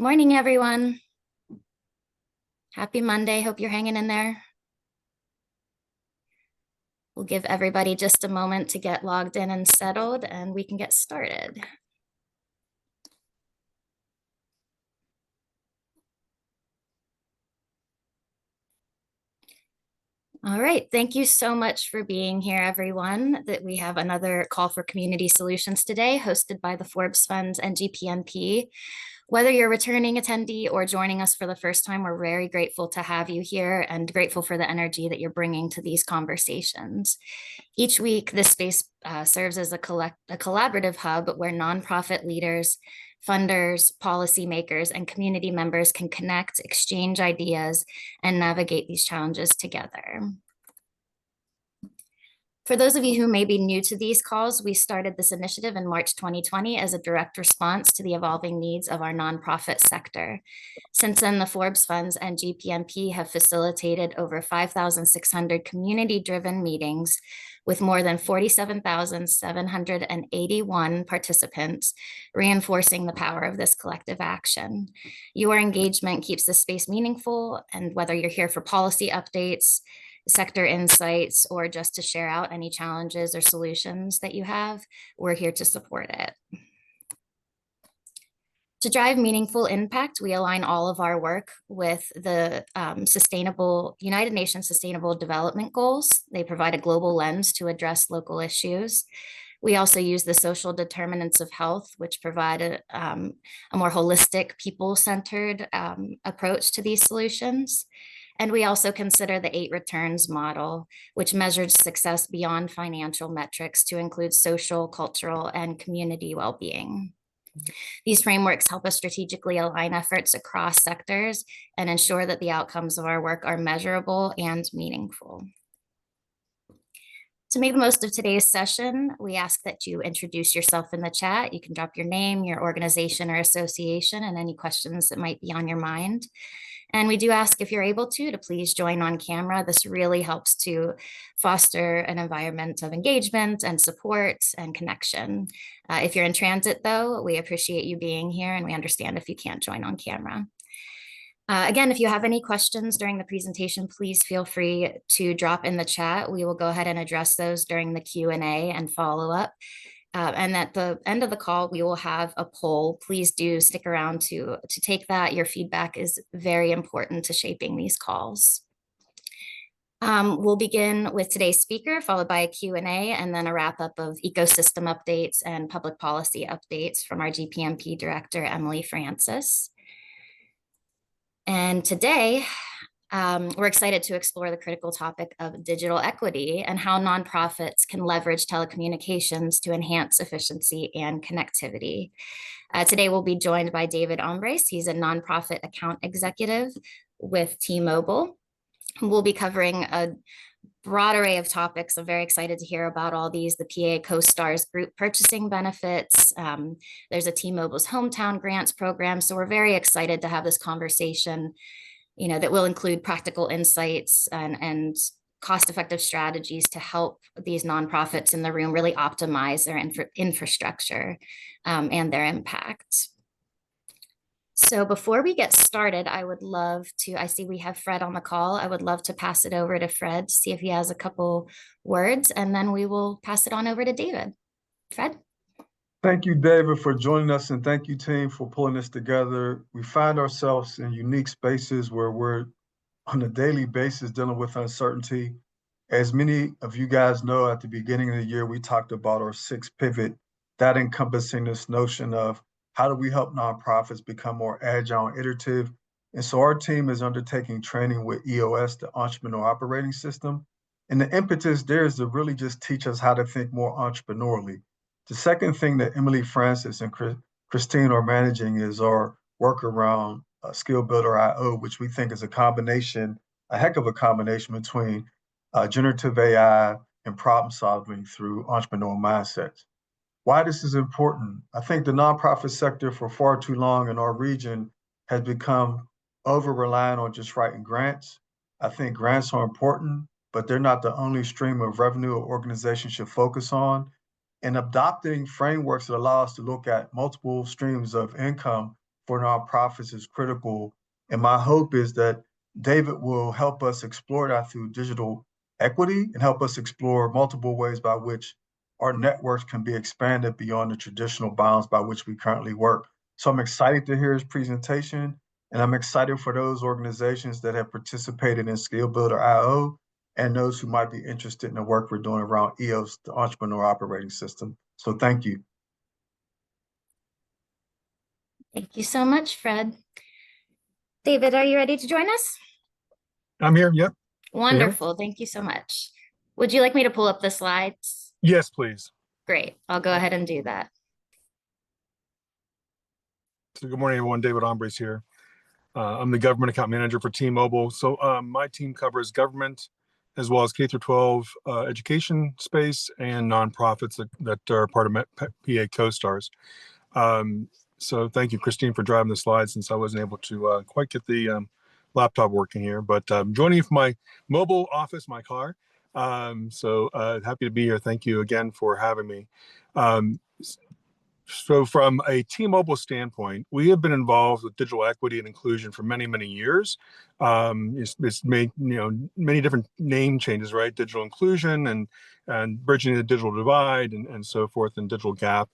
Good morning, everyone. Happy Monday. Hope you're hanging in there. We'll give everybody just a moment to get logged in and settled, and we can get started. All right, thank you so much for being here, everyone. That we have another call for community solutions today, hosted by the Forbes Funds and GPNP. Whether you're a returning attendee or joining us for the first time, we're very grateful to have you here and grateful for the energy that you're bringing to these conversations. Each week, this space serves as a collaborative hub where nonprofit leaders, funders, policymakers, and community members can connect, exchange ideas, and navigate these challenges together. For those of you who may be new to these calls, we started this initiative in March 2020 as a direct response to the evolving needs of our nonprofit sector. Since then, the Forbes Funds and GPNP have facilitated over 5,600 community-driven meetings with more than 47,781 participants, reinforcing the power of this collective action. Your engagement keeps the space meaningful, and whether you're here for policy updates, sector insights, or just to share out any challenges or solutions that you have, we're here to support it. To drive meaningful impact, we align all of our work with the United Nations Sustainable Development Goals. They provide a global lens to address local issues. We also use the social determinants of health, which provide a more holistic, people-centered approach to these solutions. And we also consider the 8 returns model, which measures success beyond financial metrics to include social, cultural, and community well-being. These frameworks help us strategically align efforts across sectors and ensure that the outcomes of our work are measurable and meaningful. To make the most of today's session, we ask that you introduce yourself in the chat. You can drop your name, your organization or association, and any questions that might be on your mind. And we do ask, if you're able to please join on camera. This really helps to foster an environment of engagement and support and connection. If you're in transit, though, we appreciate you being here, and we understand if you can't join on camera. Again, if you have any questions during the presentation, please feel free to drop in the chat. We will go ahead and address those during the Q&A and follow up. And at the end of the call, we will have a poll. Please do stick around to take that. Your feedback is very important to shaping these calls. We'll begin with today's speaker, followed by a Q&A, and then a wrap-up of ecosystem updates and public policy updates from our GPNP director, Emily Francis. And today, we're excited to explore the critical topic of digital equity and how nonprofits can leverage telecommunications to enhance efficiency and connectivity. Today, we'll be joined by David Ombres. He's a nonprofit account executive with T-Mobile. We'll be covering a broad array of topics. I'm very excited to hear about all these, the PA Co-Stars group purchasing benefits. There's a T-Mobile's hometown grants program. So we're very excited to have this conversation, that will include practical insights and cost-effective strategies to help these nonprofits in the room really optimize their infrastructure and their impact. So before we get started, I see we have Fred on the call. I would love to pass it over to Fred to see if he has a couple words, and then we will pass it on over to David. Fred? Thank you, David, for joining us, and thank you, team, for pulling this together. We find ourselves in unique spaces where we're on a daily basis dealing with uncertainty. As many of you guys know, at the beginning of the year, we talked about our 6th pivot, that encompassing this notion of how do we help nonprofits become more agile and iterative. And so our team is undertaking training with EOS, the Entrepreneur Operating System. And the impetus there is to really just teach us how to think more entrepreneurially. The second thing that Emily Francis and Christine are managing is our work around Skill Builder IO, which we think is a heck of a combination between generative AI and problem solving through entrepreneurial mindsets. Why this is important? I think the nonprofit sector for far too long in our region has become over-reliant on just writing grants. I think grants are important, but they're not the only stream of revenue an organization should focus on. And adopting frameworks that allow us to look at multiple streams of income for nonprofits is critical. And my hope is that David will help us explore that through digital equity and help us explore multiple ways by which our networks can be expanded beyond the traditional bounds by which we currently work. So I'm excited to hear his presentation, and I'm excited for those organizations that have participated in Skill Builder IO and those who might be interested in the work we're doing around EOS, the Entrepreneur Operating System. So thank you. Thank you so much, Fred. David, are you ready to join us? I'm here. Yep. Wonderful. Thank you so much. Would you like me to pull up the slides? Yes, please. Great. I'll go ahead and do that. So good morning, everyone. David Ombres here. I'm the government account manager for T-Mobile. So my team covers government as well as K through 12 education space and nonprofits that are part of PA CoStars. So thank you, Christine, for driving the slides since I wasn't able to quite get the laptop working here. But joining you from my mobile office, my car. So happy to be here. Thank you again for having me. So from a T-Mobile standpoint, we have been involved with digital equity and inclusion for many, many years. It's made many different name changes, right? Digital inclusion and bridging the digital divide and so forth, and digital gap.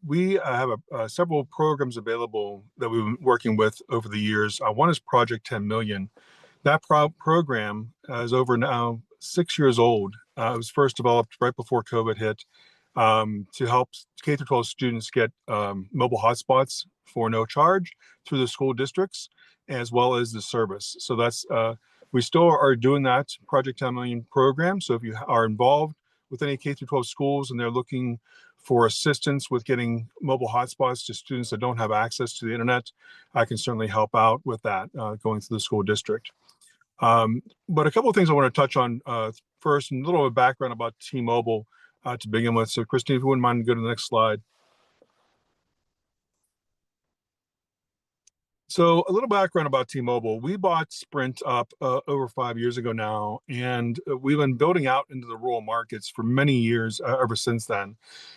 We have several programs available that we've been working with over the years. One is Project 10 Million. That program is over now 6 years old. It was first developed right before COVID hit. To help K-12 students get mobile hotspots for no charge through the school districts, as well as the service. So that's we still are doing that Project 10 Million program. So if you are involved with any K-12 schools and they're looking for assistance with getting mobile hotspots to students that don't have access to the internet, I can certainly help out with that going through the school district. But a couple of things I want to touch on first, and a little bit of background about T-Mobile to begin with. So Christine, if you wouldn't mind, go to the next slide. So a little background about T-Mobile. We bought Sprint up over 5 years ago now, and we've been building out into the rural markets for many years ever since then.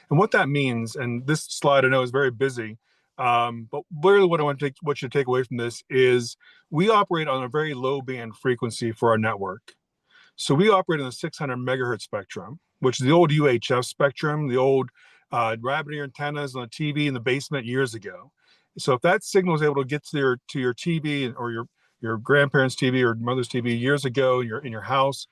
And what that means, and this slide I know is very busy, but really what what you take away from this is we operate on a very low band frequency for our network. So we operate in the 600 megahertz spectrum, which is the old UHF spectrum, the old rabbit ear antennas on the TV in the basement years ago. So if that signal is able to get to your TV or your grandparents' TV or mother's TV years ago, you're in your house,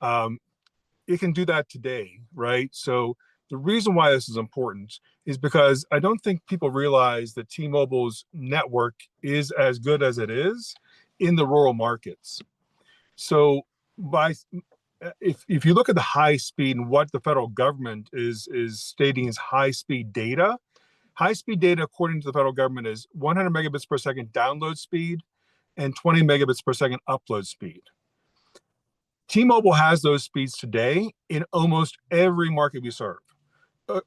it can do that today, right? So the reason why this is important is because I don't think people realize that T-Mobile's network is as good as it is in the rural markets. So if you look at the high speed and what the federal government is stating is high speed data according to the federal government is 100 megabits per second download speed and 20 megabits per second upload speed. T-Mobile has those speeds today in almost every market we serve,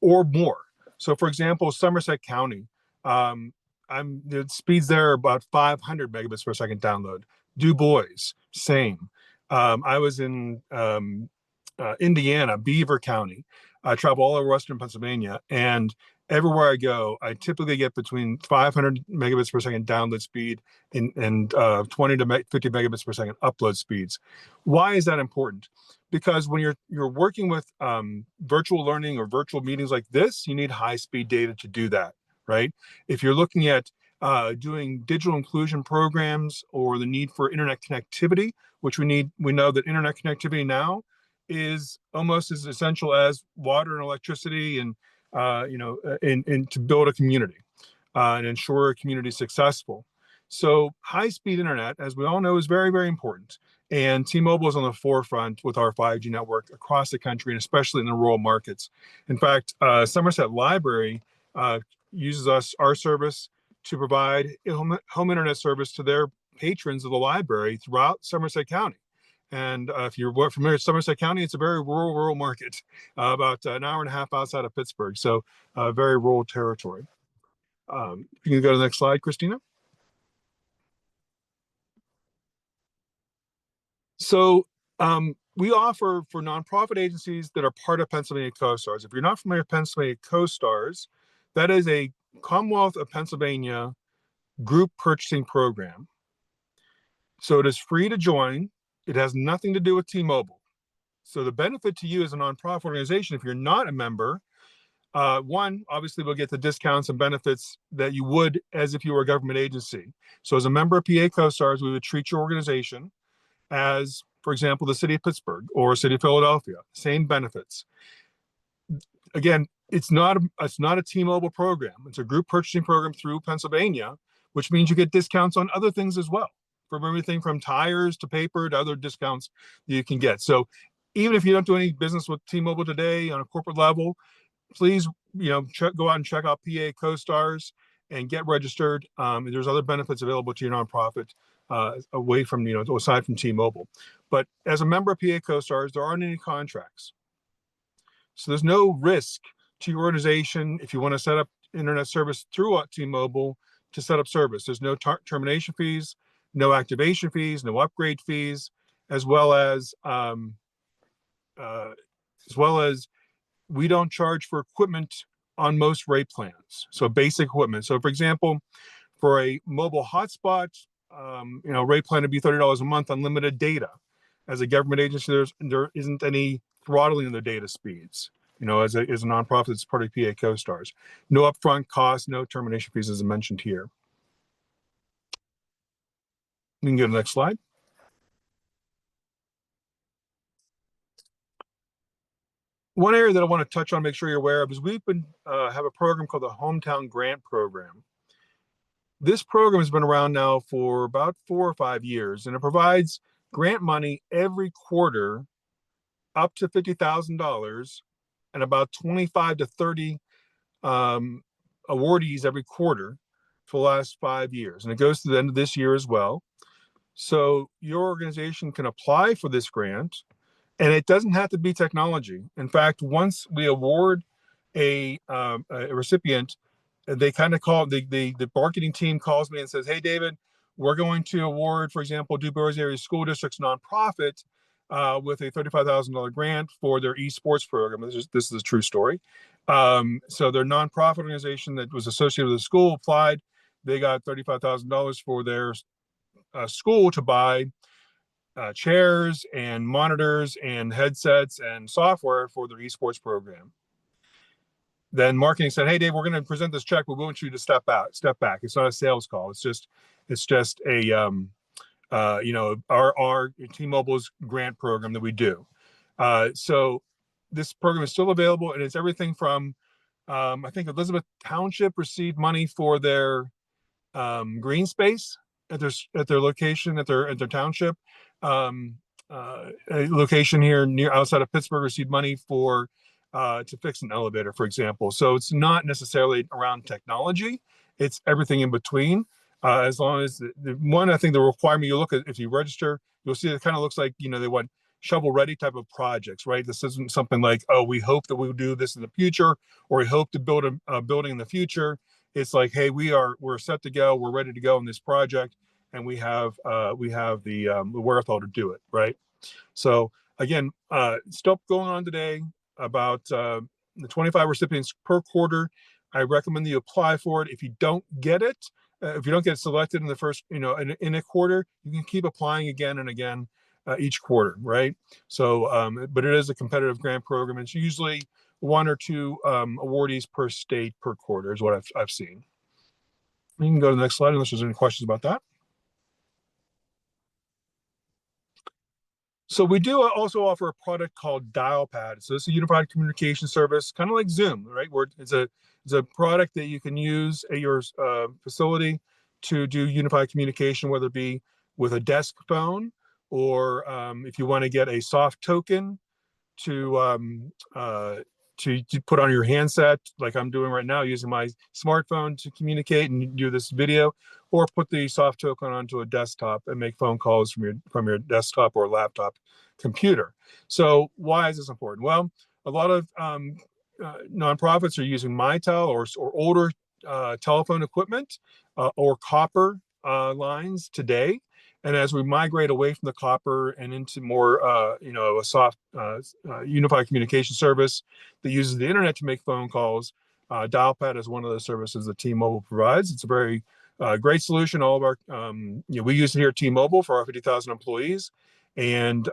or more. So for example, Somerset County, the speeds there are about 500 megabits per second download. Du Bois, same. I was in Indiana, Beaver County. I travel all over Western Pennsylvania, and everywhere I go, I typically get between 500 megabits per second download speed and 20 to 50 megabits per second upload speeds. Why is that important? Because when you're working with virtual learning or virtual meetings like this, you need high-speed data to do that, right? If you're looking at doing digital inclusion programs or the need for internet connectivity, which we know that internet connectivity now is almost as essential as water and electricity and to build a community and ensure a community successful. So high-speed internet, as we all know, is very, very important. And T-Mobile is on the forefront with our 5G network across the country, and especially in the rural markets. In fact, Somerset Library uses our service to provide home internet service to their patrons of the library throughout Somerset County. And if you're familiar with Somerset County, it's a very rural market, about an hour and a half outside of Pittsburgh. So very rural territory. You can go to the next slide, Christina. So we offer for nonprofit agencies that are part of Pennsylvania CoStars. If you're not familiar with Pennsylvania CoStars, that is a Commonwealth of Pennsylvania group purchasing program. So it is free to join. It has nothing to do with T-Mobile. So the benefit to you as a nonprofit organization, if you're not a member, one, obviously we'll get the discounts and benefits that you would as if you were a government agency. So as a member of PA CoStars, we would treat your organization as, for example, the city of Pittsburgh or city of Philadelphia, same benefits. Again, it's not a T-Mobile program. It's a group purchasing program through Pennsylvania, which means you get discounts on other things as well, from everything from tires to paper to other discounts that you can get. So even if you don't do any business with T-Mobile today on a corporate level, please, go out and check out PA CoStars and get registered. There's other benefits available to your nonprofit away from, aside from T-Mobile. But as a member of PA CoStars, there aren't any contracts. So there's no risk to your organization if you want to set up internet service through T-Mobile to set up service. There's no termination fees, no activation fees, no upgrade fees, as well as we don't charge for equipment on most rate plans. So basic equipment. So for example, for a mobile hotspot, rate plan would be $30 a month, unlimited data. As a government agency, there isn't any throttling of the data speeds. As a nonprofit, it's part of PA CoStars. No upfront costs, no termination fees, as I mentioned here. You can go to the next slide. One area that I want to touch on, make sure you're aware of, is we've been have a program called the Hometown Grant Program. This program has been around now for about 4 or 5 years, and it provides grant money every quarter up to $50,000 and about 25 to 30 awardees every quarter for the last 5 years. And it goes to the end of this year as well. So your organization can apply for this grant, and it doesn't have to be technology. In fact, once we award a recipient, they kind of call the marketing team calls me and says, "Hey, David, we're going to award, for example, DuBois Area School District's nonprofit with a $35,000 grant for their esports program." This is a true story. So their nonprofit organization that was associated with the school applied. They got $35,000 for their school to buy chairs and monitors and headsets and software for their esports program. Then marketing said, "Hey, Dave, we're going to present this check, but we want you to step back. It's not a sales call. It's just a our T-Mobile's grant program that we do." So this program is still available, and it's everything from I think Elizabeth Township received money for their green space at their location at their township. A location here near outside of Pittsburgh received money for to fix an elevator, for example. So it's not necessarily around technology; it's everything in between. As long as the one, I think the requirement you look at, if you register, you'll see it kind of looks like they want shovel ready type of projects, right? This isn't something like, oh, we hope that we'll do this in the future, or we hope to build a building in the future. It's like, hey, we're set to go, we're ready to go in this project, and we have the wherewithal to do it, right? So again, stuff going on today about the 25 recipients per quarter. I recommend that you apply for it. If you don't get it, if you don't get selected in the first, in a quarter, you can keep applying again and again each quarter, right? So, but it is a competitive grant program. It's usually 1 or 2 awardees per state per quarter is what I've seen. You can go to the next slide unless there's any questions about that. So we do also offer a product called DialPad. So it's a unified communication service, kind of like Zoom, right? Where it's a product that you can use at your facility to do unified communication, whether it be with a desk phone or if you want to get a soft token to put on your handset, like I'm doing right now, using my smartphone to communicate and do this video, or put the soft token onto a desktop and make phone calls from your desktop or laptop computer. So why is this important? Well, a lot of nonprofits are using MyTel or older telephone equipment or copper lines today. And as we migrate away from the copper and into more, a soft unified communication service that uses the internet to make phone calls, DialPad is one of the services that T-Mobile provides. It's a very great solution. All of our, we use it here at T-Mobile for our 50,000 employees, and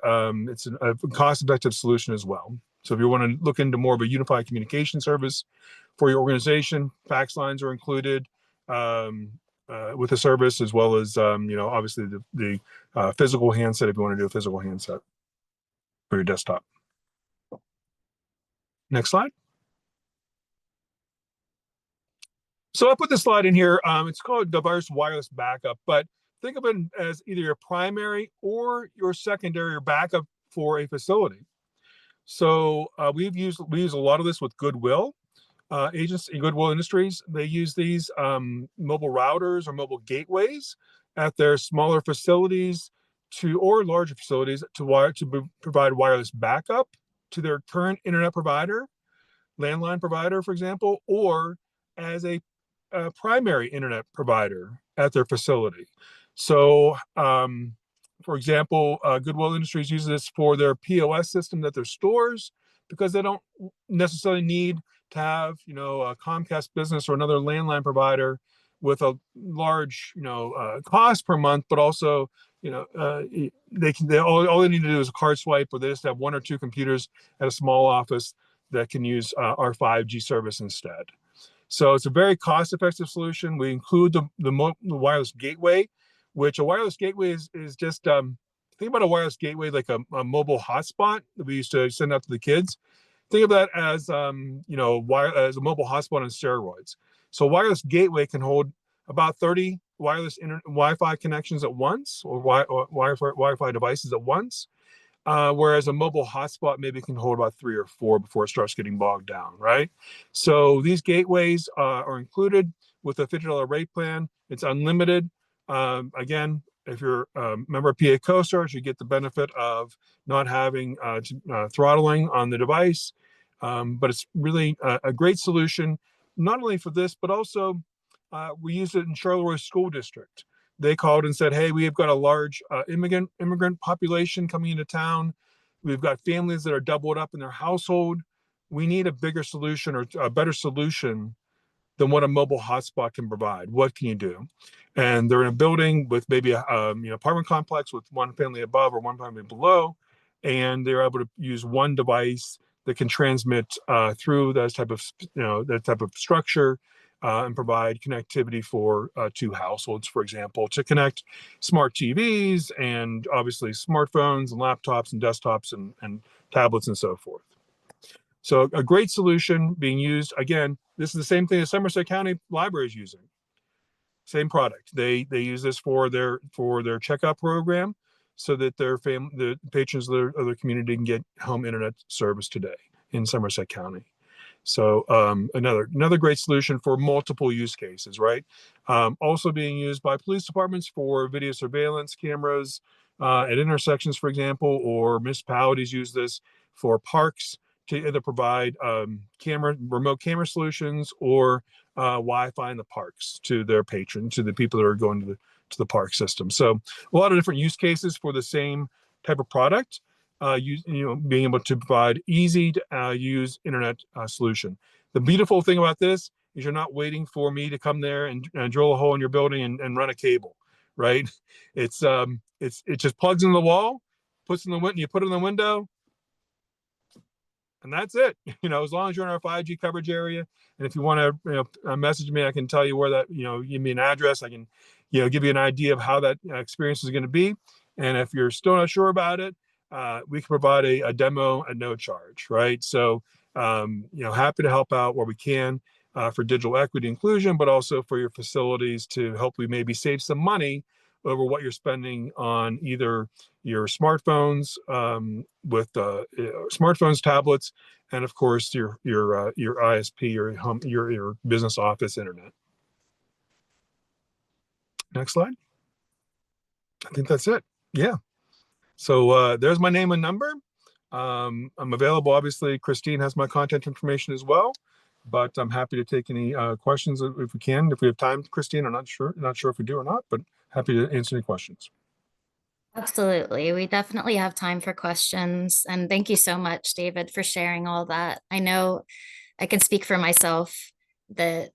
it's a cost-effective solution as well. So if you want to look into more of a unified communication service for your organization, fax lines are included with the service, as well as obviously the physical handset if you want to do a physical handset for your desktop. Next slide. So I put this slide in here. It's called device wireless backup, but think of it as either your primary or your secondary or backup for a facility. So we use a lot of this with Goodwill agents in Goodwill Industries. They use these mobile routers or mobile gateways at their smaller facilities or larger facilities to provide wireless backup to their current internet provider, landline provider, for example, or as a primary internet provider at their facility. So, for example, Goodwill Industries uses this for their POS system at their stores because they don't necessarily need to have, a Comcast Business or another landline provider with a large, cost per month, but also, all they need to do is a card swipe, or they just have one or two computers at a small office that can use our 5G service instead. So it's a very cost-effective solution. We include the wireless gateway, which a wireless gateway is just, think about a wireless gateway like a mobile hotspot that we used to send out to the kids. Think of that as, as a mobile hotspot on steroids. So a wireless gateway can hold about 30 wireless Wi-Fi connections at once, or Wi-Fi devices at once. Whereas a mobile hotspot maybe can hold about 3 or 4 before it starts getting bogged down, right? So these gateways are included with a $50 rate plan. It's unlimited. Again, if you're a member of PA CoStarz, you get the benefit of not having throttling on the device. But it's really a great solution, not only for this, but also we use it in Charleroi School District. They called and said, hey, we've got a large immigrant population coming into town. We've got families that are doubled up in their household. We need a bigger solution, or a better solution than what a mobile hotspot can provide. What can you do? And they're in a building with maybe a apartment complex with one family above or one family below, and they're able to use one device that can transmit through that type of structure, and provide connectivity for 2 households, for example, to connect smart TVs and obviously smartphones and laptops and desktops and tablets and so forth. So a great solution being used. Again, this is the same thing as Somerset County Library is using. Same product. They use this for their checkout program, so that the patrons of their community can get home internet service today in Somerset County. So another great solution for multiple use cases, right? Also being used by police departments for video surveillance cameras at intersections, for example, or municipalities use this for parks to either provide remote camera solutions or Wi-Fi in the parks to their patrons, to the people that are going to the park system. So a lot of different use cases for the same type of product. Being able to provide easy to use internet solution. The beautiful thing about this is you're not waiting for me to come there and drill a hole in your building and run a cable, right? It just plugs into the wall, puts in the window, you put it in the window, and that's it. As long as you're in our 5G coverage area, and if you want to message me, I can tell you where that, give me an address. I can, give you an idea of how that experience is going to be. And if you're still not sure about it, we can provide a demo at no charge, right? So, happy to help out where we can for digital equity inclusion, but also for your facilities to help you maybe save some money over what you're spending on either your smartphones, smartphones, tablets, and of course your ISP, your business office internet. Next slide. I think that's it. Yeah. So there's my name and number. I'm available. Obviously, Christine has my contact information as well, but I'm happy to take any questions if we can. If we have time, Christine, I'm not sure if we do or not, but happy to answer any questions. Absolutely. We definitely have time for questions. And thank you so much, David, for sharing all that. I know I can speak for myself that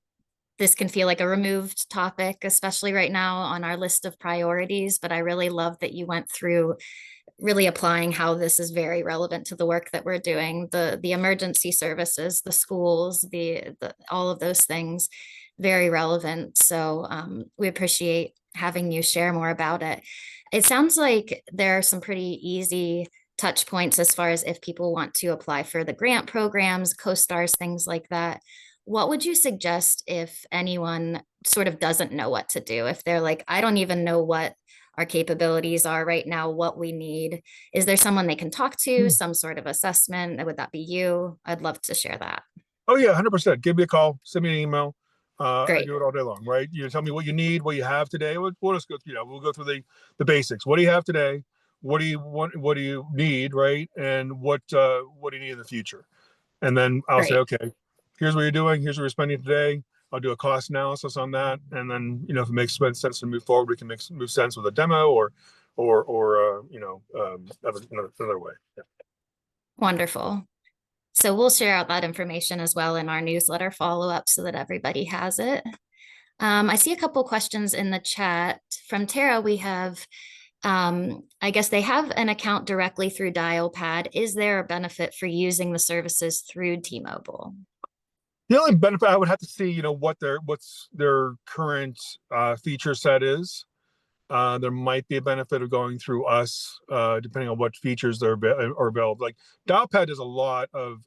this can feel like a removed topic, especially right now on our list of priorities. But I really love that you went through really applying how this is very relevant to the work that we're doing, the emergency services, the schools, the all of those things, very relevant. So we appreciate having you share more about it. It sounds like there are some pretty easy touch points as far as if people want to apply for the grant programs, co-stars, things like that. What would you suggest if anyone sort of doesn't know what to do? If they're like, I don't even know what our capabilities are right now, what we need. Is there someone they can talk to, some sort of assessment? Would that be you? I'd love to share that. Oh yeah, 100%. Give me a call, send me an email. I Great. do it all day long, right? You tell me what you need, what you have today. We'll just go, we'll go through the basics. What do you have today? What do you want? What do you need, right? And what do you need in the future? And then I'll say, Great. okay, here's what you're doing. Here's what we're spending today. I'll do a cost analysis on that, and then if it makes sense to move forward, we can move sense with a demo or another way. Yeah. Wonderful. So we'll share out that information as well in our newsletter follow-up so that everybody has it. I see a couple questions in the chat. From Tara, we have, I guess they have an account directly through DialPad. Is there a benefit for using the services through T-Mobile? The only benefit I would have to see, what's their current feature set is. There might be a benefit of going through us, depending on what features are available. Like Dialpad does a lot of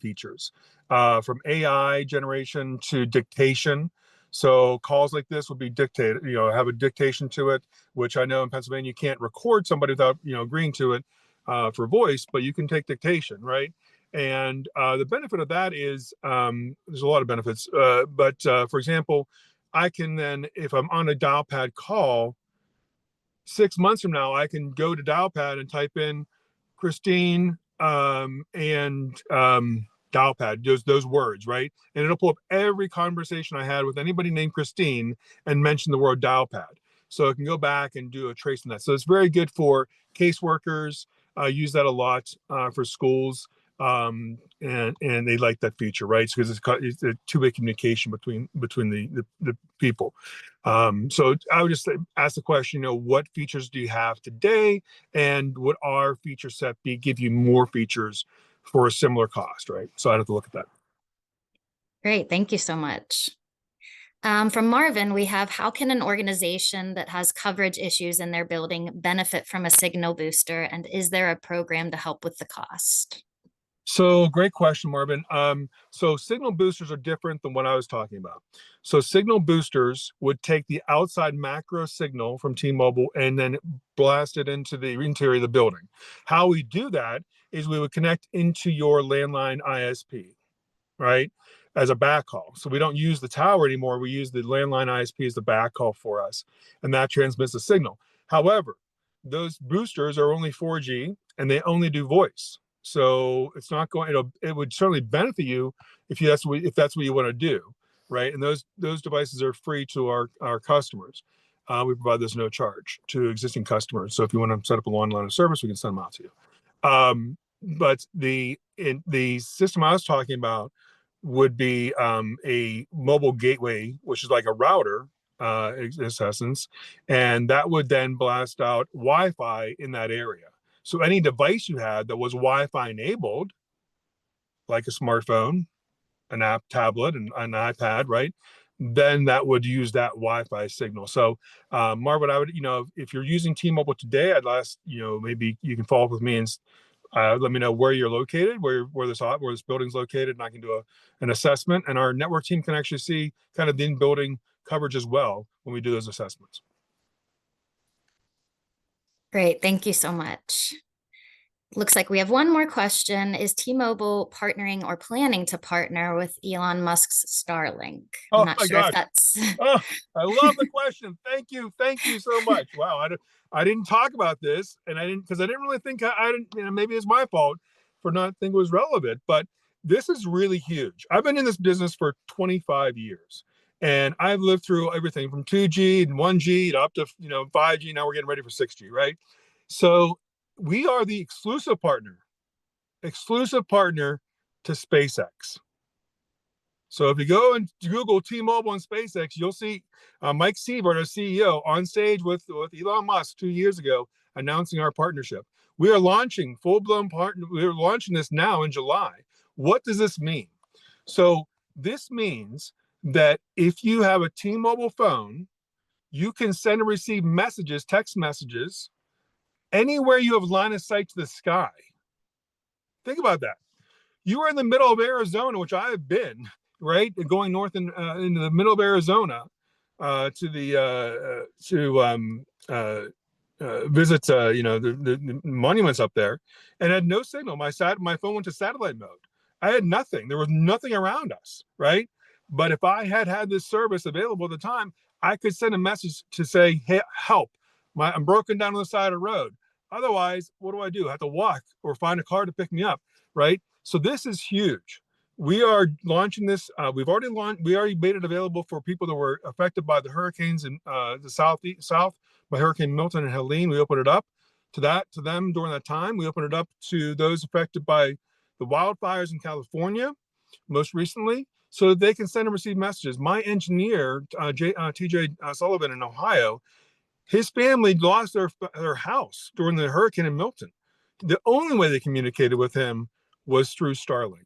features, from AI generation to dictation. So calls like this will be dictated, have a dictation to it, which I know in Pennsylvania you can't record somebody without agreeing to it for voice, but you can take dictation, right? And the benefit of that is there's a lot of benefits, but for example, I can then, if I'm on a Dialpad call, 6 months from now, I can go to Dialpad and type in Christine and Dialpad, those words, right? And it'll pull up every conversation I had with anybody named Christine and mention the word Dialpad. So it can go back and do a trace on that. So it's very good for caseworkers. Use that a lot for schools. And they like that feature, right? Because it's a two-way communication between the people. So I would just ask the question, what features do you have today, and would our feature set give you more features for a similar cost, right? So I'd have to look at that. Great, thank you so much. From Marvin, we have, how can an organization that has coverage issues in their building benefit from a signal booster? And is there a program to help with the cost? So great question, Marvin. So signal boosters are different than what I was talking about. So signal boosters would take the outside macro signal from T-Mobile and then blast it into the interior of the building. How we do that is we would connect into your landline ISP, right, as a backhaul. So we don't use the tower anymore. We use the landline ISP as the backhaul for us, and that transmits the signal. However, those boosters are only 4G and they only do voice. So it's not going. It would certainly benefit you if that's what you want to do, right? And those devices are free to our customers. We provide those no charge to existing customers. So if you want to set up a long line of service, we can send them out to you. But the system I was talking about would be a mobile gateway, which is like a router, in essence, and that would then blast out Wi-Fi in that area. So any device you had that was Wi-Fi enabled, like a smartphone, an app tablet, and an iPad, right? Then that would use that Wi-Fi signal. So, Marvin, I would, if you're using T-Mobile today, I'd ask, maybe you can follow up with me and let me know where you're located, where this building's located, and I can do an assessment. And our network team can actually see kind of the in-building coverage as well when we do those assessments. Great, thank you so much. Looks like we have one more question. Is T-Mobile partnering or planning to partner with Elon Musk's Starlink? I'm Oh not my sure if God. that's... Oh, I love the question. Thank you so much. Wow, I didn't talk about this, and I didn't really think I didn't. Maybe it's my fault for not thinking it was relevant, but this is really huge. I've been in this business for 25 years, and I've lived through everything from 2G and 1G to up to 5G. Now we're getting ready for 6G, right? So we are the exclusive partner to SpaceX. So if you go and Google T-Mobile and SpaceX, you'll see Mike Sievert, our CEO, on stage with Elon Musk 2 years ago announcing our partnership. We are launching full-blown partner. We're launching this now in July. What does this mean? So this means that if you have a T-Mobile phone, you can send and receive messages, text messages, anywhere you have line of sight to the sky. Think about that. You are in the middle of Arizona, which I have been, right? Going north into the middle of Arizona to visit, the monuments up there, and had no signal. My phone went to satellite mode. I had nothing. There was nothing around us, right? But if I had this service available at the time, I could send a message to say, "Hey, help! I'm broken down on the side of the road." Otherwise, what do? I have to walk or find a car to pick me up, right? So this is huge. We are launching this. We already made it available for people that were affected by the hurricanes in the south by Hurricane Milton and Helene. We opened it up to them during that time. We opened it up to those affected by the wildfires in California, most recently, so that they can send and receive messages. My engineer, TJ Sullivan in Ohio, his family lost their house during the hurricane in Milton. The only way they communicated with him was through Starlink.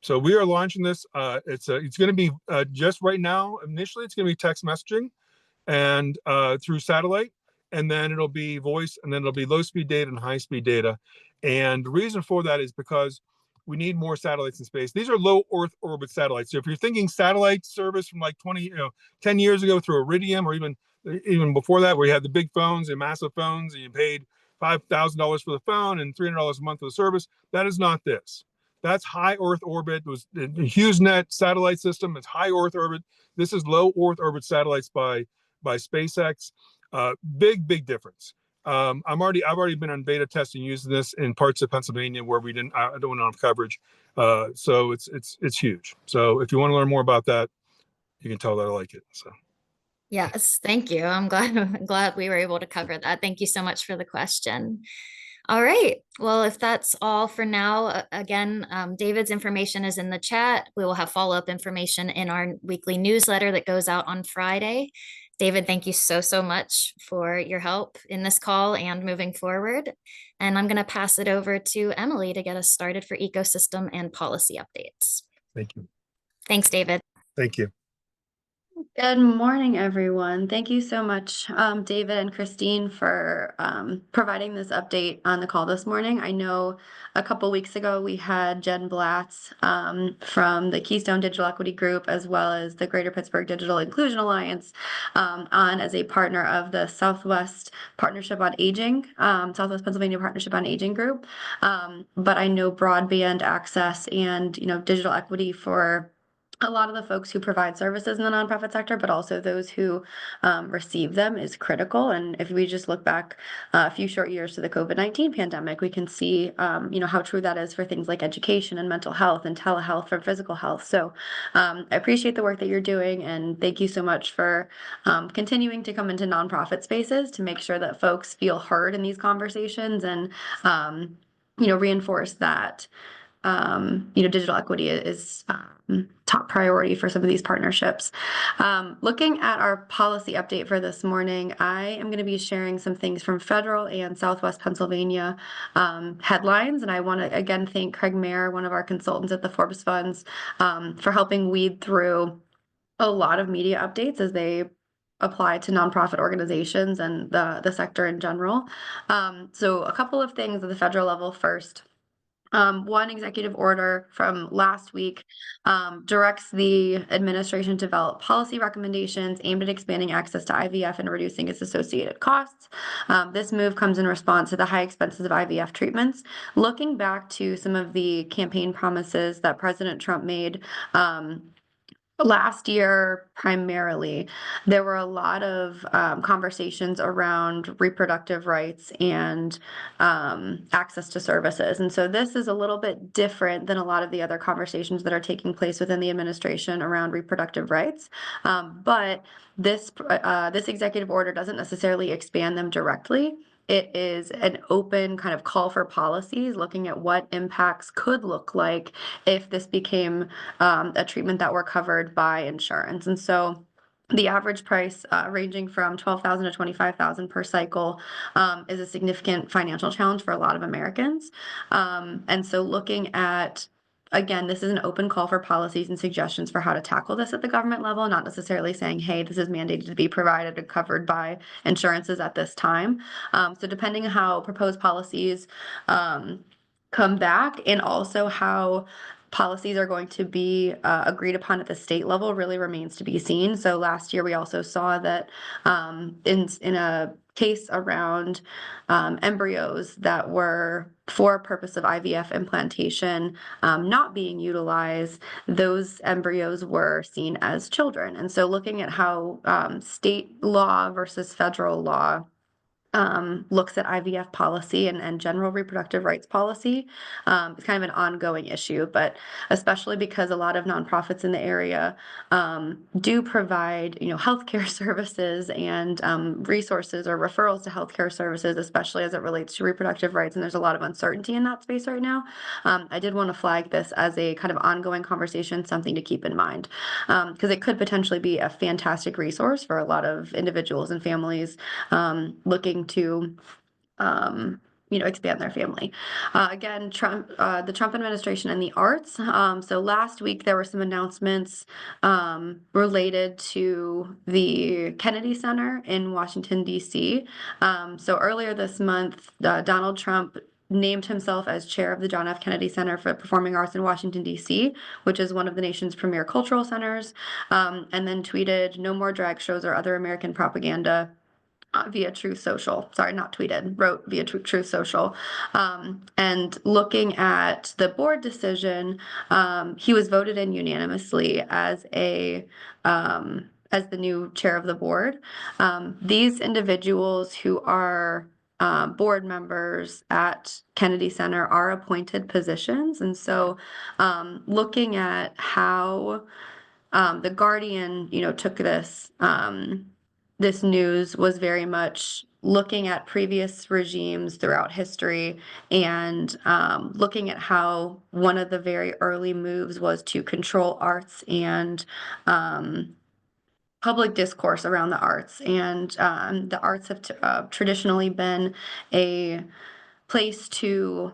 So we are launching this. It's going to be just right now. Initially, it's going to be text messaging and through satellite, and then it'll be voice, and then it'll be low-speed data and high-speed data. And the reason for that is because we need more satellites in space. These are low Earth orbit satellites. So if you're thinking satellite service from like 10 years ago through Iridium, or even before that, where you had the big phones and massive phones, and you paid $5,000 for the phone and $300 a month for the service, that is not this. That's high Earth orbit. It was a HughesNet satellite system. It's high Earth orbit. This is low Earth orbit satellites by SpaceX. Big difference. I've already been on beta testing using this in parts of Pennsylvania where I don't have coverage. So it's huge. So if you want to learn more about that, you can tell that I like it. So. Yes, thank you. I'm glad we were able to cover that. Thank you so much for the question. All right. Well, if that's all for now, again, David's information is in the chat. We will have follow-up information in our weekly newsletter that goes out on Friday. David, thank you so much for your help in this call and moving forward. And I'm going to pass it over to Emily to get us started for ecosystem and policy updates. Thank you. Thanks, David. Thank you. Good morning, everyone. Thank you so much, David and Christine, for providing this update on the call this morning. I know a couple weeks ago we had Jen Blatz from the Keystone Digital Equity Group, as well as the Greater Pittsburgh Digital Inclusion Alliance, on as a partner of the Southwest Partnership on Aging, Southwest Pennsylvania Partnership on Aging Group. But I know broadband access and digital equity for a lot of the folks who provide services in the nonprofit sector, but also those who receive them, is critical. And if we just look back a few short years to the COVID-19 pandemic, we can see, how true that is for things like education and mental health and telehealth for physical health. So I appreciate the work that you're doing, and thank you so much for continuing to come into nonprofit spaces to make sure that folks feel heard in these conversations and, reinforce that digital equity is top priority for some of these partnerships. Looking at our policy update for this morning, I am going to be sharing some things from federal and Southwest Pennsylvania headlines. And I want to again thank Craig Mayer, one of our consultants at the Forbes Funds, for helping weed through a lot of media updates as they apply to nonprofit organizations and the sector in general. So a couple of things at the federal level first. One executive order from last week directs the administration to develop policy recommendations aimed at expanding access to IVF and reducing its associated costs. This move comes in response to the high expenses of IVF treatments. Looking back to some of the campaign promises that President Trump made last year, primarily, there were a lot of conversations around reproductive rights and access to services. And so this is a little bit different than a lot of the other conversations that are taking place within the administration around reproductive rights. But this executive order doesn't necessarily expand them directly. it is an open kind of call for policies, looking at what impacts could look like if this became a treatment that were covered by insurance. And so the average price ranging from $12,000 to $25,000 per cycle is a significant financial challenge for a lot of Americans. And so looking at, again, this is an open call for policies and suggestions for how to tackle this at the government level, not necessarily saying, hey, this is mandated to be provided or covered by insurances at this time. So depending on how proposed policies come back, and also how policies are going to be agreed upon at the state level, really remains to be seen. So last year, we also saw that in a case around embryos that were for a purpose of IVF implantation not being utilized, those embryos were seen as children. And so looking at how state law versus federal law looks at IVF policy and general reproductive rights policy. It's kind of an ongoing issue, but especially because a lot of nonprofits in the area do provide, healthcare services and resources or referrals to healthcare services, especially as it relates to reproductive rights. And there's a lot of uncertainty in that space right now. I did want to flag this as a kind of ongoing conversation, something to keep in mind, because it could potentially be a fantastic resource for a lot of individuals and families looking to expand their family. Again, the Trump administration and the arts. So last week there were some announcements related to the Kennedy Center in Washington, D.C. So earlier this month, Donald Trump named himself as chair of the John F. Kennedy Center for Performing Arts in Washington, D.C., which is one of the nation's premier cultural centers, and then tweeted, "No more drag shows or other American propaganda," via Truth Social. Sorry, not tweeted, wrote via Truth Social. And looking at the board decision, he was voted in unanimously as the new chair of the board. These individuals who are board members at Kennedy Center are appointed positions. And so looking at how the Guardian, took this news was very much looking at previous regimes throughout history and looking at how one of the very early moves was to control arts and public discourse around the arts. And the arts have traditionally been a place to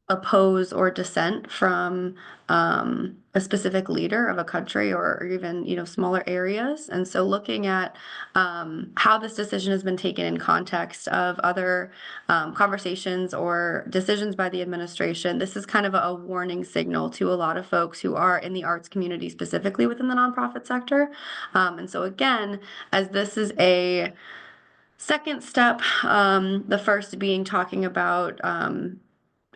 oppose or dissent from a specific leader of a country or even smaller areas. And so looking at how this decision has been taken in context of other conversations or decisions by the administration, this is kind of a warning signal to a lot of folks who are in the arts community, specifically within the nonprofit sector. And so again, as this is a second step, the first being talking about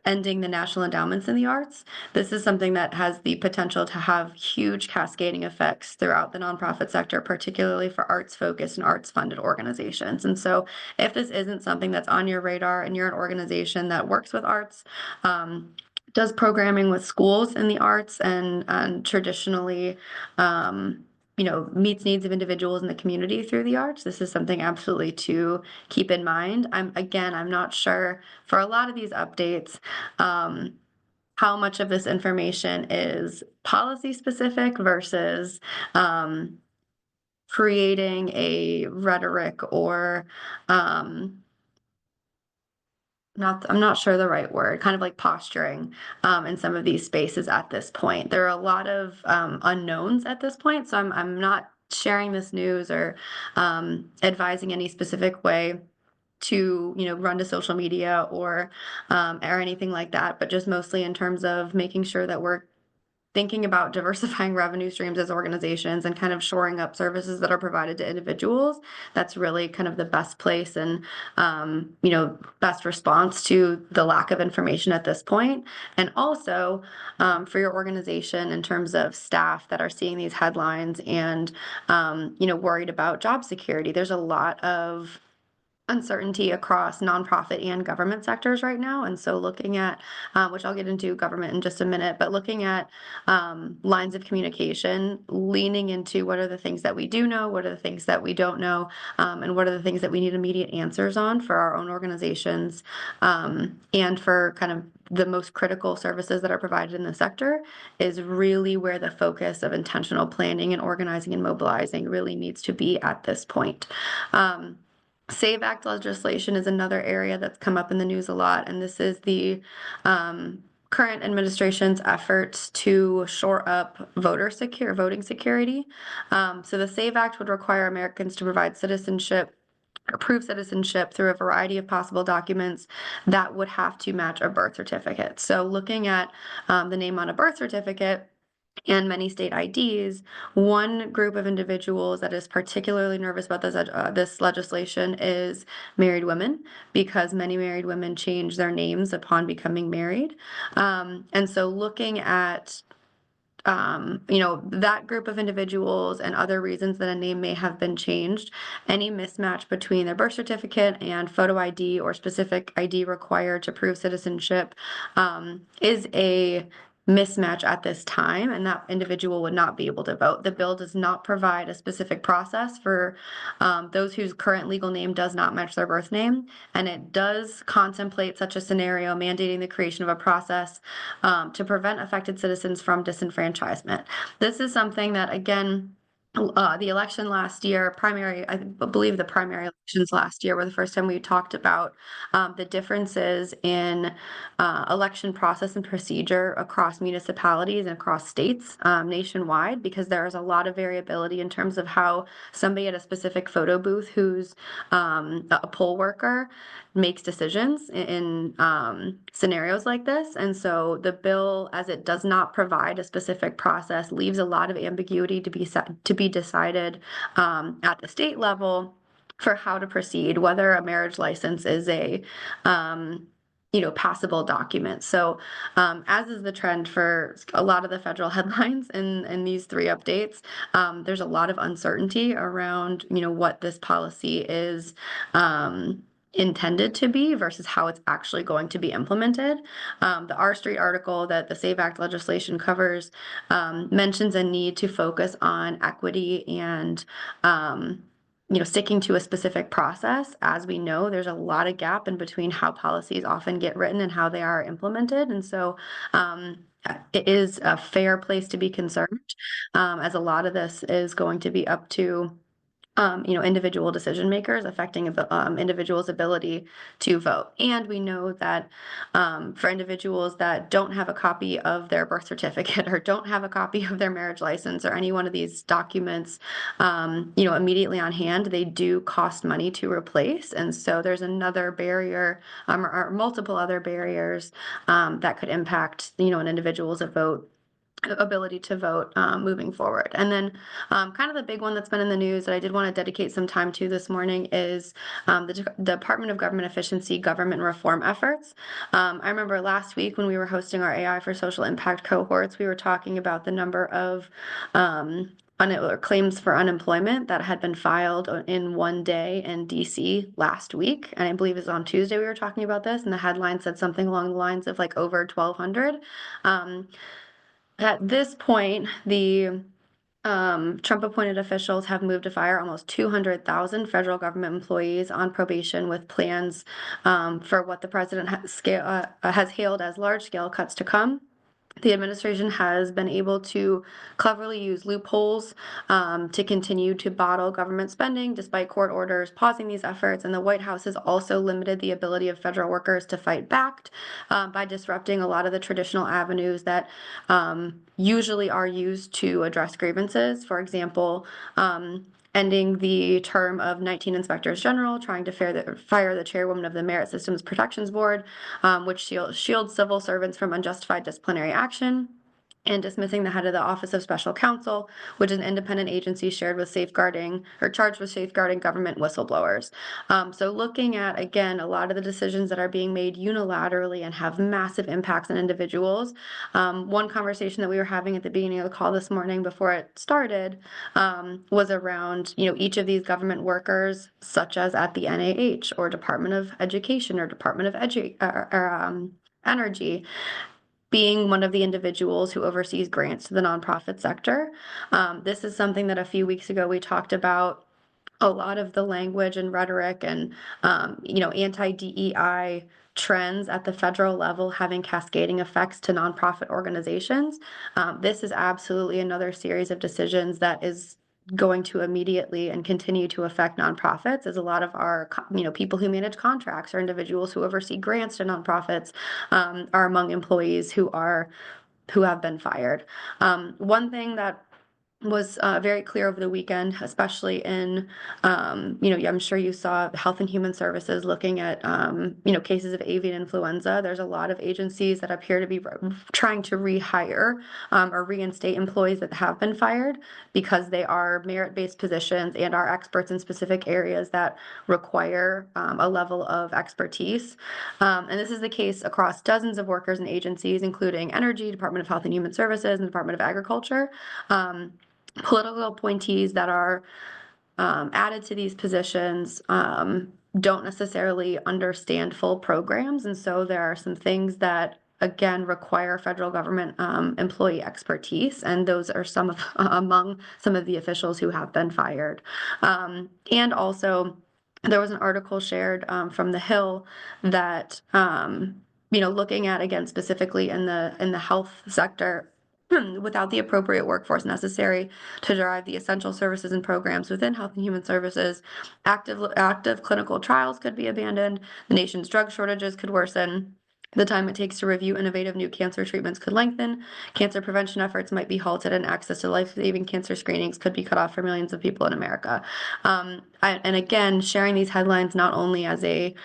ending the national endowments in the arts. This is something that has the potential to have huge cascading effects throughout the nonprofit sector, particularly for arts-focused and arts-funded organizations. And so if this isn't something that's on your radar and you're an organization that works with arts, does programming with schools in the arts and traditionally meets needs of individuals in the community through the arts, this is something absolutely to keep in mind. I'm not sure for a lot of these updates how much of this information is policy specific versus creating a rhetoric or I'm not sure the right word, kind of like posturing in some of these spaces at this point. There are a lot of unknowns at this point, so I'm not sharing this news or advising any specific way to run to social media or anything like that, but just mostly in terms of making sure that we're thinking about diversifying revenue streams as organizations and kind of shoring up services that are provided to individuals. That's really kind of the best place and best response to the lack of information at this point. And also for your organization in terms of staff that are seeing these headlines and worried about job security. There's a lot of uncertainty across nonprofit and government sectors right now. And so looking at, which I'll get into government in just a minute, but looking at lines of communication, leaning into what are the things that we do know, what are the things that we don't know, and what are the things that we need immediate answers on for our own organizations, and for kind of the most critical services that are provided in the sector is really where the focus of intentional planning and organizing and mobilizing really needs to be at this point. SAVE Act legislation is another area that's come up in the news a lot, and this is the current administration's efforts to shore up voting security. So the SAVE Act would require Americans to provide prove citizenship through a variety of possible documents that would have to match a birth certificate. So looking at the name on a birth certificate and many state IDs, one group of individuals that is particularly nervous about this legislation is married women, because many married women change their names upon becoming married. And so looking at that group of individuals and other reasons that a name may have been changed, any mismatch between their birth certificate and photo ID or specific ID required to prove citizenship is a mismatch at this time, and that individual would not be able to vote. The bill does not provide a specific process for those whose current legal name does not match their birth name, and it does contemplate such a scenario, mandating the creation of a process to prevent affected citizens from disenfranchisement. This is something that, again, the election last year, I believe the primary elections last year were the first time we talked about the differences in election process and procedure across municipalities and across states nationwide, because there is a lot of variability in terms of how somebody at a specific photo booth who's a poll worker makes decisions in scenarios like this. And so the bill, as it does not provide a specific process, leaves a lot of ambiguity to be decided at the state level for how to proceed, whether a marriage license is a passable document. So as is the trend for a lot of the federal headlines in these three updates, there's a lot of uncertainty around what this policy is intended to be versus how it's actually going to be implemented. The R Street article that the SAVE Act legislation covers mentions a need to focus on equity and sticking to a specific process. As we know, there's a lot of gap in between how policies often get written and how they are implemented. And so it is a fair place to be concerned, as a lot of this is going to be up to individual decision makers, affecting individuals' ability to vote. And we know that for individuals that don't have a copy of their birth certificate or don't have a copy of their marriage license or any one of these documents, immediately on hand, they do cost money to replace. And so there's another barrier, or multiple other barriers that could impact, an individual's ability to vote moving forward. And then kind of the big one that's been in the news that I did want to dedicate some time to this morning is the Department of Government Efficiency government reform efforts. I remember last week when we were hosting our AI for Social Impact cohorts, we were talking about the number of claims for unemployment that had been filed in one day in DC last week. And I believe it was on Tuesday we were talking about this, and the headline said something along the lines of like over 1,200. At this point, the Trump-appointed officials have moved to fire almost 200,000 federal government employees on probation, with plans for what the president has hailed as large-scale cuts to come. The administration has been able to cleverly use loopholes to continue to bottle government spending despite court orders pausing these efforts. And the White House has also limited the ability of federal workers to fight back by disrupting a lot of the traditional avenues that usually are used to address grievances. For example, ending the term of 19 inspectors general, trying to fire the chairwoman of the Merit Systems Protections Board, which shields civil servants from unjustified disciplinary action. and dismissing the head of the Office of Special Counsel, which is an independent agency charged with safeguarding government whistleblowers. So looking at, again, a lot of the decisions that are being made unilaterally and have massive impacts on individuals. One conversation that we were having at the beginning of the call this morning before it started was around, each of these government workers, such as at the NIH or Department of Education or Department of Energy, being one of the individuals who oversees grants to the nonprofit sector. This is something that a few weeks ago we talked about. A lot of the language and rhetoric and anti-DEI trends at the federal level having cascading effects to nonprofit organizations. This is absolutely another series of decisions that is going to immediately and continue to affect nonprofits, as a lot of our people who manage contracts or individuals who oversee grants to nonprofits are among employees who have been fired. One thing that was very clear over the weekend, especially in, I'm sure you saw Health and Human Services looking at, cases of avian influenza. There's a lot of agencies that appear to be trying to rehire or reinstate employees that have been fired because they are merit-based positions and are experts in specific areas that require a level of expertise. And this is the case across dozens of workers and agencies, including Energy, Department of Health and Human Services, and Department of Agriculture. Political appointees that are added to these positions don't necessarily understand full programs, and so there are some things that again require federal government employee expertise, and those are among some of the officials who have been fired. And also, there was an article shared from The Hill that looking at, again, specifically in the health sector, without the appropriate workforce necessary to drive the essential services and programs within Health and Human Services, active clinical trials could be abandoned, the nation's drug shortages could worsen, the time it takes to review innovative new cancer treatments could lengthen, cancer prevention efforts might be halted, and access to life-saving cancer screenings could be cut off for millions of people in America. And again, sharing these headlines not only as a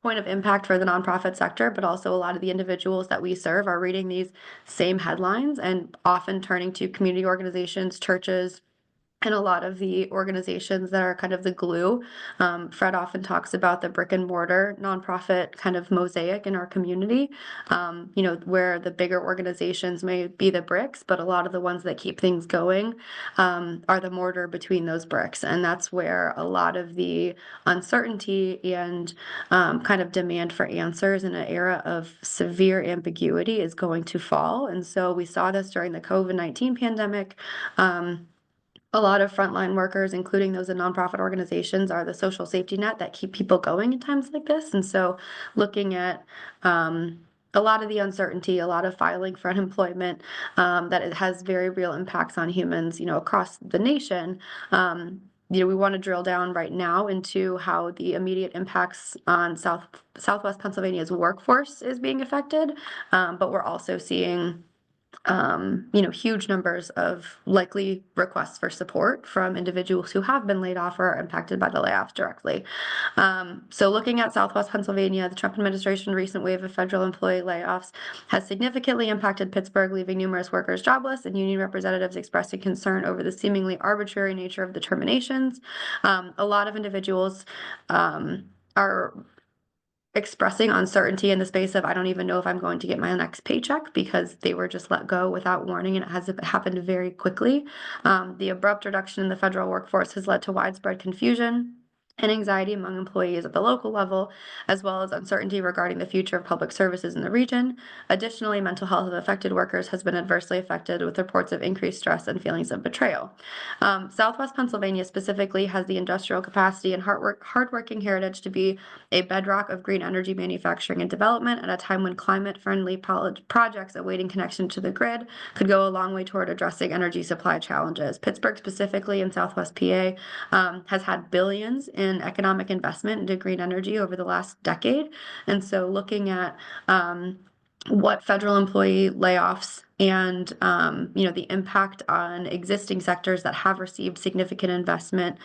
point of impact for the nonprofit sector, but also a lot of the individuals that we serve are reading these same headlines and often turning to community organizations, churches, and a lot of the organizations that are kind of the glue. Fred often talks about the brick and mortar nonprofit kind of mosaic in our community, where the bigger organizations may be the bricks, but a lot of the ones that keep things going are the mortar between those bricks. And that's where a lot of the uncertainty and kind of demand for answers in an era of severe ambiguity is going to fall. And so we saw this during the COVID-19 pandemic. A lot of frontline workers, including those in nonprofit organizations, are the social safety net that keep people going in times like this. And so looking at a lot of the uncertainty, a lot of filing for unemployment, that it has very real impacts on humans, across the nation. We want to drill down right now into how the immediate impacts on Southwest Pennsylvania's workforce is being affected. But we're also seeing huge numbers of likely requests for support from individuals who have been laid off or are impacted by the layoffs directly. So looking at Southwest Pennsylvania, the Trump administration's recent wave of federal employee layoffs has significantly impacted Pittsburgh, leaving numerous workers jobless and union representatives expressing concern over the seemingly arbitrary nature of the terminations. A lot of individuals are expressing uncertainty in the space of, I don't even know if I'm going to get my next paycheck, because they were just let go without warning, and it has happened very quickly. The abrupt reduction in the federal workforce has led to widespread confusion and anxiety among employees at the local level, as well as uncertainty regarding the future of public services in the region. Additionally, mental health of affected workers has been adversely affected, with reports of increased stress and feelings of betrayal. Southwest Pennsylvania specifically has the industrial capacity and hardworking heritage to be a bedrock of green energy manufacturing and development at a time when climate-friendly projects awaiting connection to the grid could go a long way toward addressing energy supply challenges. Pittsburgh specifically in Southwest PA has had billions in economic investment into green energy over the last decade. And so looking at what federal employee layoffs and the impact on existing sectors that have received significant investment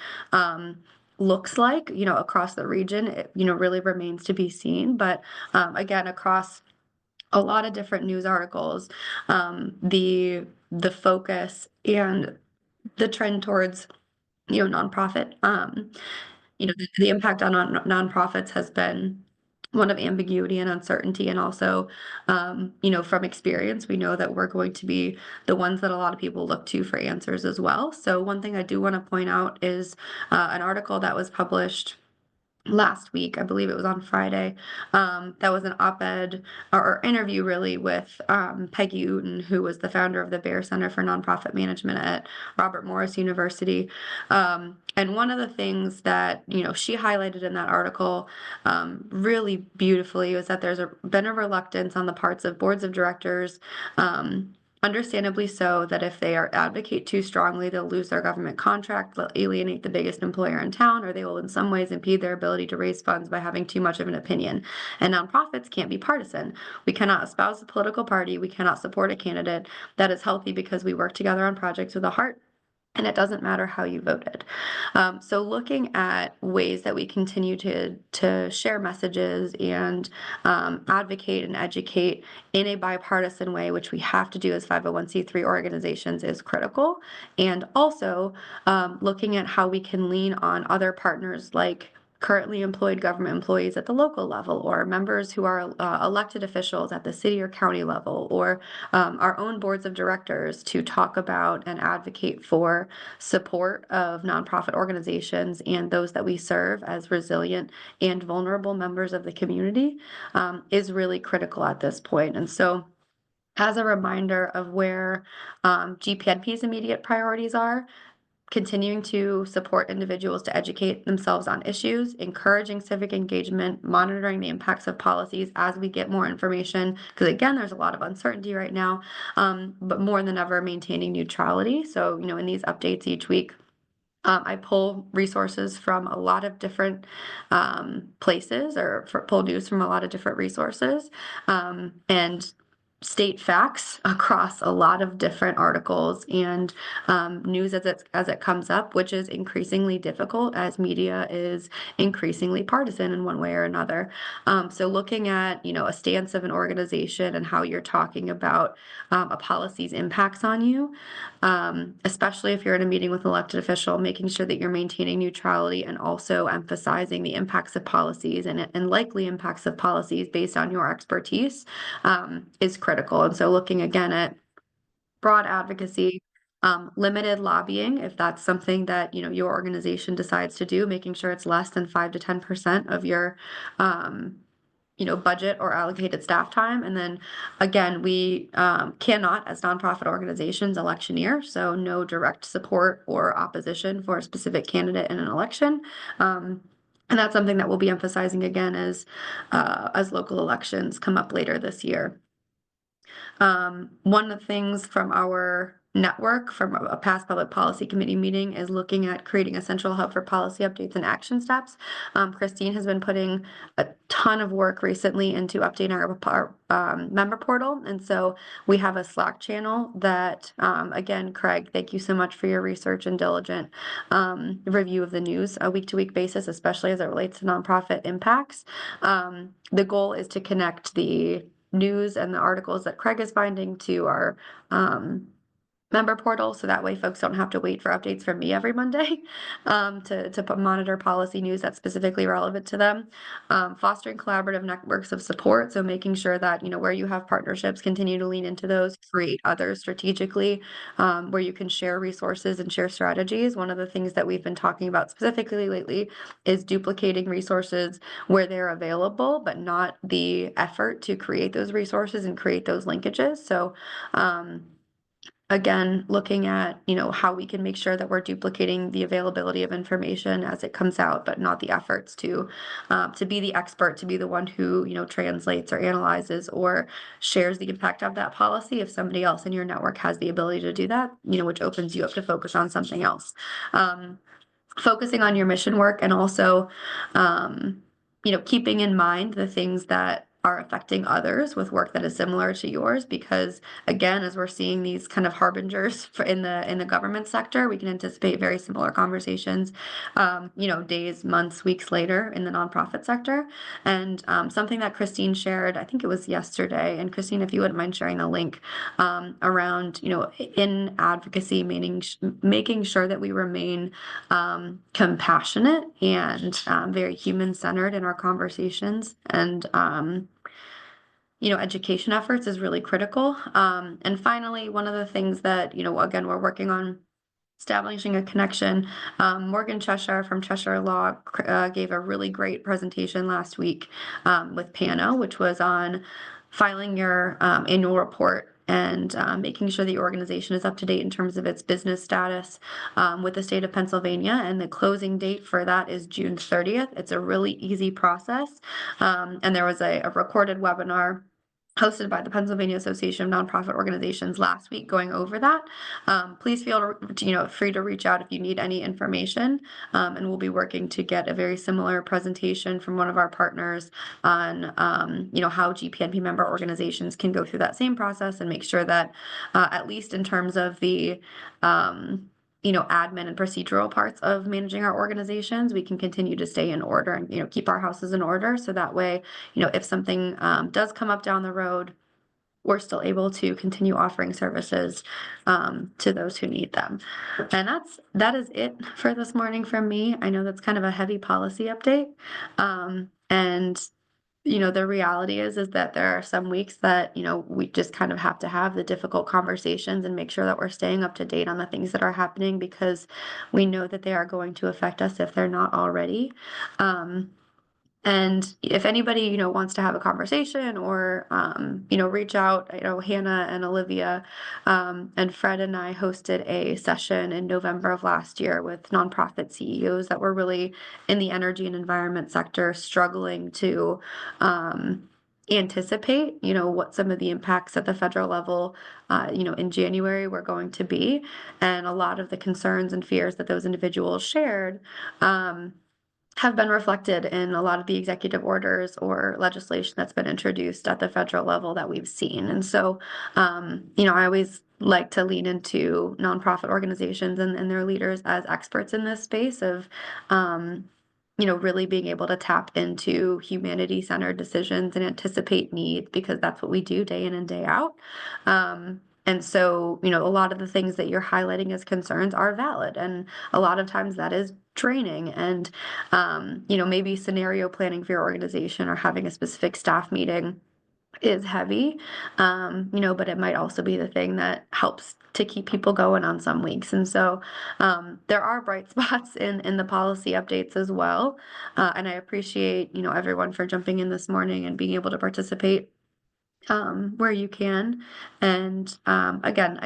looks like, across the region, it, really remains to be seen. But again, across a lot of different news articles, the focus and the trend towards, nonprofit, the impact on nonprofits has been one of ambiguity and uncertainty, and also, from experience, we know that we're going to be the ones that a lot of people look to for answers as well. So one thing I do want to point out is an article that was published last week, I believe it was on Friday. That was an op-ed or interview really with Peggy Uten, who was the founder of the Bear Center for Nonprofit Management at Robert Morris University. And one of the things that she highlighted in that article really beautifully was that there's been a reluctance on the parts of boards of directors, understandably so, that if they advocate too strongly, they'll lose their government contract, they'll alienate the biggest employer in town, or they will in some ways impede their ability to raise funds by having too much of an opinion. And nonprofits can't be partisan. We cannot espouse a political party. We cannot support a candidate that is healthy because we work together on projects with a heart. And it doesn't matter how you voted. So looking at ways that we continue to share messages and advocate and educate in a bipartisan way, which we have to do as 501c3 organizations, is critical. And also looking at how we can lean on other partners like currently employed government employees at the local level, or members who are elected officials at the city or county level, or our own boards of directors, to talk about and advocate for support of nonprofit organizations and those that we serve as resilient and vulnerable members of the community, is really critical at this point. And so, as a reminder of where GPNP's immediate priorities are, continuing to support individuals to educate themselves on issues, encouraging civic engagement, monitoring the impacts of policies as we get more information, because again, there's a lot of uncertainty right now, but more than ever, maintaining neutrality. So, in these updates each week, I pull resources from a lot of different places, or pull news from a lot of different resources, and state facts across a lot of different articles and news as it comes up, which is increasingly difficult as media is increasingly partisan in one way or another. So looking at a stance of an organization and how you're talking about a policy's impacts on you, especially if you're in a meeting with an elected official, making sure that you're maintaining neutrality and also emphasizing the impacts of policies and likely impacts of policies based on your expertise, is critical. And so looking again at broad advocacy, limited lobbying, if that's something that your organization decides to do, making sure it's less than 5 to 10% of your budget or allocated staff time. And then again, we cannot, as nonprofit organizations, electioneer, so no direct support or opposition for a specific candidate in an election. And that's something that we'll be emphasizing again as local elections come up later this year. One of the things from our network from a past public policy committee meeting is looking at creating a central hub for policy updates and action steps. Christine has been putting a ton of work recently into updating our member portal. And so we have a Slack channel that, again, Craig, thank you so much for your research and diligent review of the news a week-to-week basis, especially as it relates to nonprofit impacts. The goal is to connect the news and the articles that Craig is finding to our member portal, so that way folks don't have to wait for updates from me every Monday to monitor policy news that's specifically relevant to them. Fostering collaborative networks of support, so making sure that where you have partnerships, continue to lean into those, create others strategically, where you can share resources and share strategies. One of the things that we've been talking about specifically lately is duplicating resources where they're available, but not the effort to create those resources and create those linkages. So again, looking at how we can make sure that we're duplicating the availability of information as it comes out, but not the efforts to be the expert, to be the one who translates or analyzes or shares the impact of that policy if somebody else in your network has the ability to do that, which opens you up to focus on something else. Focusing on your mission work, and also keeping in mind the things that are affecting others with work that is similar to yours, because again, as we're seeing these kind of harbingers in the government sector, we can anticipate very similar conversations, days, months, weeks later in the nonprofit sector. And something that Christine shared, I think it was yesterday, and Christine, if you wouldn't mind sharing the link, around, in advocacy, making sure that we remain compassionate and very human-centered in our conversations. And education efforts is really critical. And finally, one of the things that, again, we're working on establishing a connection. Morgan Cheshire from Cheshire Law gave a really great presentation last week with PANO, which was on filing your annual report and making sure the organization is up to date in terms of its business status with the state of Pennsylvania. And the closing date for that is June 30th. It's a really easy process. And there was a recorded webinar hosted by the Pennsylvania Association of Nonprofit Organizations last week going over that. Please feel free to reach out if you need any information, and we'll be working to get a very similar presentation from one of our partners on how GPNP member organizations can go through that same process and make sure that at least in terms of the admin and procedural parts of managing our organizations, we can continue to stay in order and, keep our houses in order. So that way, if something does come up down the road, we're still able to continue offering services to those who need them. And that is it for this morning from me. I know that's kind of a heavy policy update. And the reality is that there are some weeks that, we just kind of have to have the difficult conversations and make sure that we're staying up to date on the things that are happening, because we know that they are going to affect us if they're not already. And if anybody, wants to have a conversation or, reach out, Hannah and Olivia and Fred and I hosted a session in November of last year with nonprofit CEOs that were really in the energy and environment sector, struggling to anticipate, what some of the impacts at the federal level, in January were going to be. And a lot of the concerns and fears that those individuals shared, have been reflected in a lot of the executive orders or legislation that's been introduced at the federal level that we've seen. And so, I always like to lean into nonprofit organizations and their leaders as experts in this space of, really being able to tap into humanity-centered decisions and anticipate needs, because that's what we do day in and day out. And so, a lot of the things that you're highlighting as concerns are valid. And a lot of times that is training and, maybe scenario planning for your organization or having a specific staff meeting is heavy, but it might also be the thing that helps to keep people going on some weeks. And so there are bright spots in the policy updates as well. And I appreciate, everyone for jumping in this morning and being able to participate where you can. And again,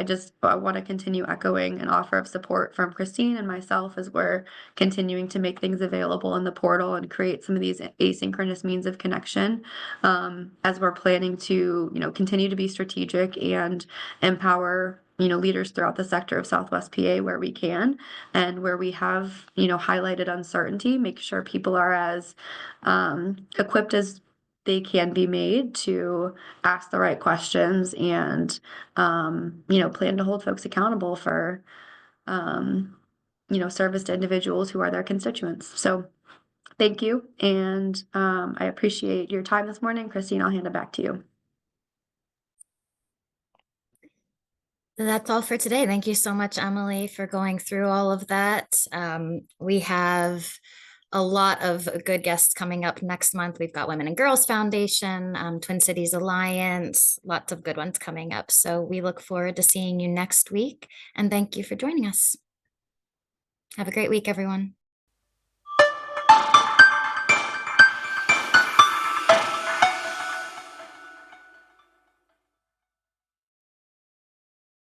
I want to continue echoing an offer of support from Christine and myself as we're continuing to make things available in the portal and create some of these asynchronous means of connection, as we're planning to, continue to be strategic and empower leaders throughout the sector of Southwest PA where we can, and where we have, highlighted uncertainty, make sure people are as equipped as they can be made to ask the right questions and, plan to hold folks accountable for, service to individuals who are their constituents. So thank you. And I appreciate your time this morning. Christine, I'll hand it back to you. That's all for today. Thank you so much, Emily, for going through all of that. We have a lot of good guests coming up next month. We've got Women and Girls Foundation, Twin Cities Alliance, lots of good ones coming up. So we look forward to seeing you next week. And thank you for joining us. Have a great week, everyone.